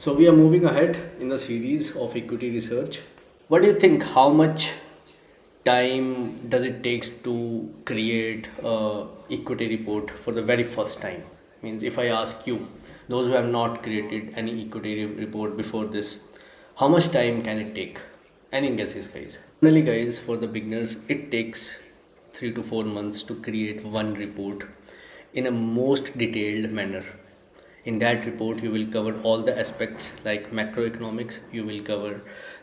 So we are moving ahead in the series of equity research. What do you think? How much time does it takes to create a equity report for the very first time? Means if I ask you, those who have not created any equity report before this, how much time can it take? Any guesses, guys? Generally, guys, for the beginners, it takes 3 to 4 months to create one report in a most detailed manner. In that report you will cover all the aspects like macroeconomics, you will cover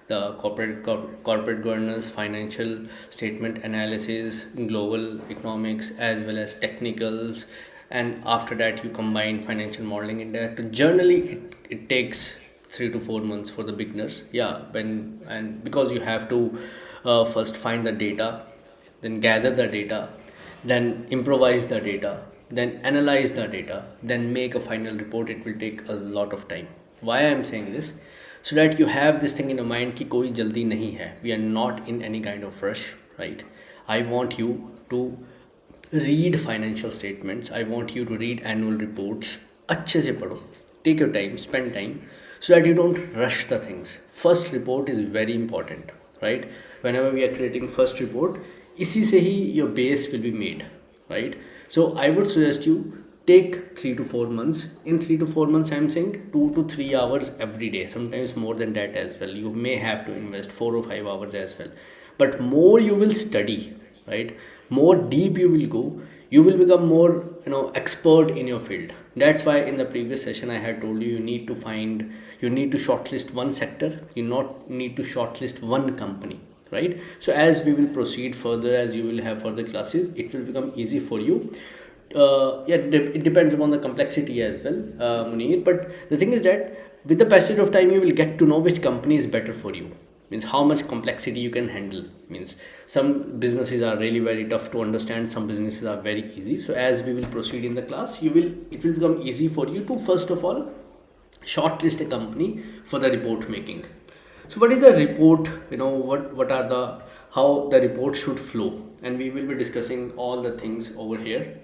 the corporate governance, financial statement analysis, global economics, as well as technicals, and after that you combine financial modeling in that. Generally it takes 3 to 4 months for the beginners. Yeah, and because you have to first find the data, then gather the data, then improvise the data, then analyze the data, then make a final report. It will take a lot of time. Why I am saying this? So that you have this thing in your mind कि कोई जल्दी नहीं है. We are not in any kind of rush, right? I want you to read financial statements. I want you to read annual reports. अच्छे से पढ़ो. Take your time, spend time, so that you don't rush the things. First report is very important, right? Whenever we are creating first report, इसी से ही your base will be made, right? So I would suggest you take 3 to 4 months. In 3 to 4 months, I am saying 2 to 3 hours every day, sometimes more than that as well. You may have to invest 4 or 5 hours as well, but more you will study, right? More deep you will go, you will become more expert in your field. That's why in the previous session I had told you, you need to shortlist one sector, you not need to shortlist one company, right? So as we will proceed further, as you will have further classes, it will become easy for you. It depends upon the complexity as well, Munir, but the thing is that with the passage of time you will get to know which company is better for you. Means how much complexity you can handle. Means some businesses are really very tough to understand, some businesses are very easy. So as we will proceed in the class, it will become easy for you to first of all shortlist a company for the report making. So what is the report? What are the how the report should flow, and we will be discussing all the things over here.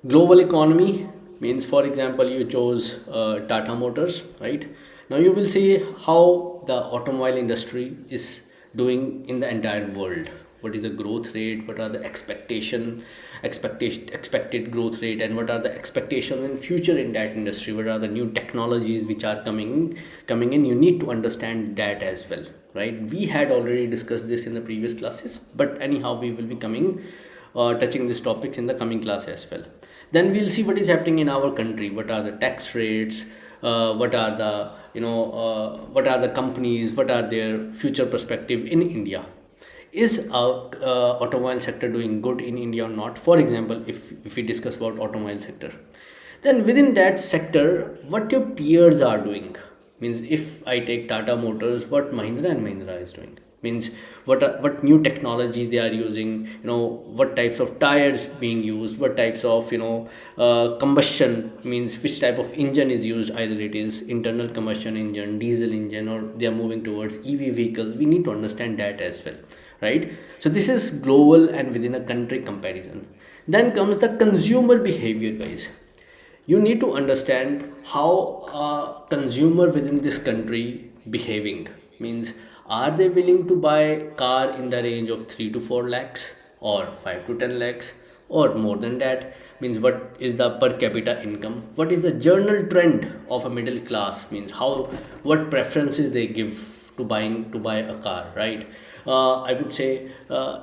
Global economy means, for example, you chose Tata Motors, right? Now you will see how the automobile industry is doing in the entire world. What is the growth rate? What are the expected growth rate, and what are the expectations in future in that industry? What are the new technologies which are coming in? You need to understand that as well, right? We had already discussed this in the previous classes, but anyhow we will be touching these topics in the coming class as well. Then we'll see what is happening in our country. What are the tax rates? What are the companies? What are their future perspective in India? Is our automobile sector doing good in India or not? For example, if we discuss about automobile sector, then within that sector, what your peers are doing. Means if I take Tata Motors, what Mahindra and Mahindra is doing. Means what new technology they are using, what types of tires being used, what types of combustion, means which type of engine is used, either it is internal combustion engine, diesel engine, or they are moving towards EV vehicles. We need to understand that as well, right? So this is global and within a country comparison. Then comes the consumer behavior, guys. You need to understand how a consumer within this country behaving. Means are they willing to buy car in the range of 3 to 4 lakhs or 5 to 10 lakhs or more than that? Means what is the per capita income? What is the general trend of a middle class? Means what preferences they give to buy a car, right? I would say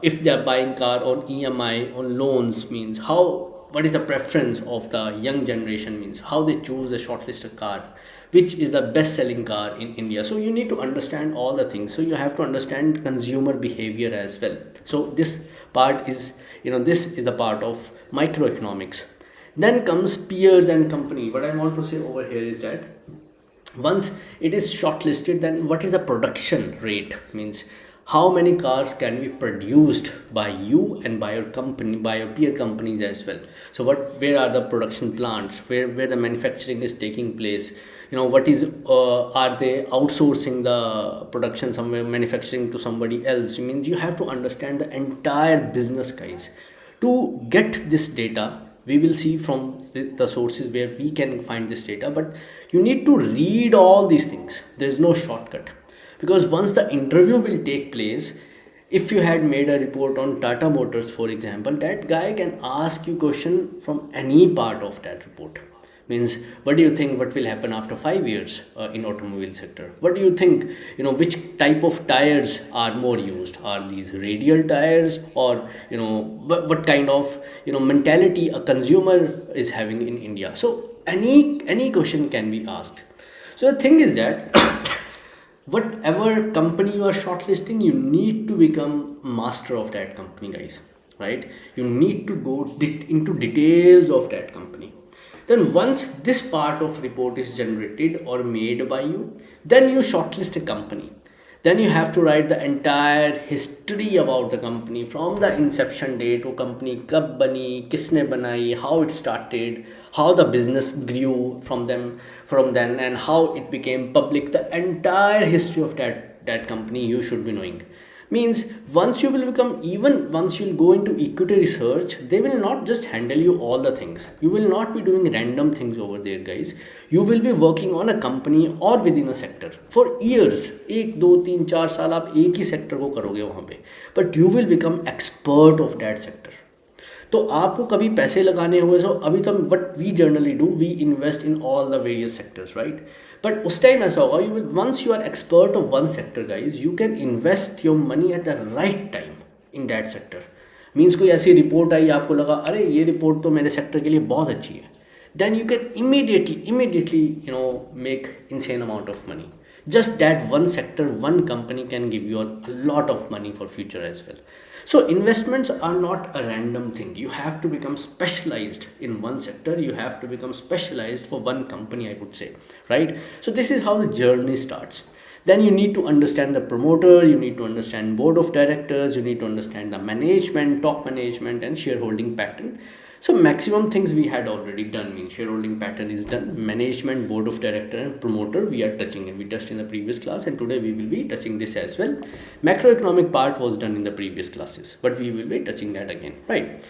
if they are buying car on EMI, on loans, means what is the preference of the young generation, means how they choose a shortlisted car, which is the best selling car in India. So you need to understand all the things. So you have to understand consumer behavior as well. So this part is, this is the part of microeconomics. Then comes peers and company. What I want to say over here is that once it is shortlisted, then what is the production rate? Means how many cars can be produced by you and by your company, by your peer companies as well. So where are the production plants, where the manufacturing is taking place? What is are they outsourcing the production somewhere, manufacturing to somebody else? It means you have to understand the entire business, guys. To get this data, We will see from the sources where we can find this data, but you need to read all these things. There's no shortcut, because once the interview will take place, if you had made a report on Tata Motors, for example, that guy can ask you question from any part of that report. Means, what do you think what will happen after 5 years in automobile sector? What do you think, which type of tires are more used? Are these radial tires, or what kind of mentality a consumer is having in India? So any question can be asked. So the thing is that whatever company you are shortlisting, you need to become master of that company, guys, right? You need to go into details of that company. Then once this part of report is generated or made by you, then you shortlist a company. Then you have to write the entire history about the company, from the inception date, वो company कब बनी, किसने बनाई, how it started, how the business grew from then, and how it became public. The entire history of that company you should be knowing. Means, once you will become, even once you'll go into equity research, they will not just handle you all the things. You will not be doing random things over there, guys. You will be working on a company or within a sector for years. 1 2 3 4 साल आप एक ही sector को करोगे वहाँ पे, but you will become expert of that sector. तो आपको कभी पैसे लगाने हुए, सो अभी तो what we generally do, we invest in all the various sectors, right? But उस टाइम ऐसा होगा, you will, once you are expert of one sector, guys, you can invest your money at the right time in that sector. Means कोई ऐसी report आई, आपको लगा अरे ये report तो मेरे सेक्टर के लिए बहुत अच्छी है, then you can immediately make insane amount of money. Just that one sector, one company can give you a lot of money for future as well. So investments are not a random thing. You have to become specialized in one sector. You have to become specialized for one company, I would say, right? So this is how the journey starts. Then you need to understand the promoter, you need to understand board of directors, you need to understand the management, top management, and shareholding pattern. So maximum things we had already done. Mean shareholding pattern is done, management, board of director, and promoter we are touching, and we touched in the previous class, and today we will be touching this as well. Macroeconomic part was done in the previous classes, but we will be touching that again, right?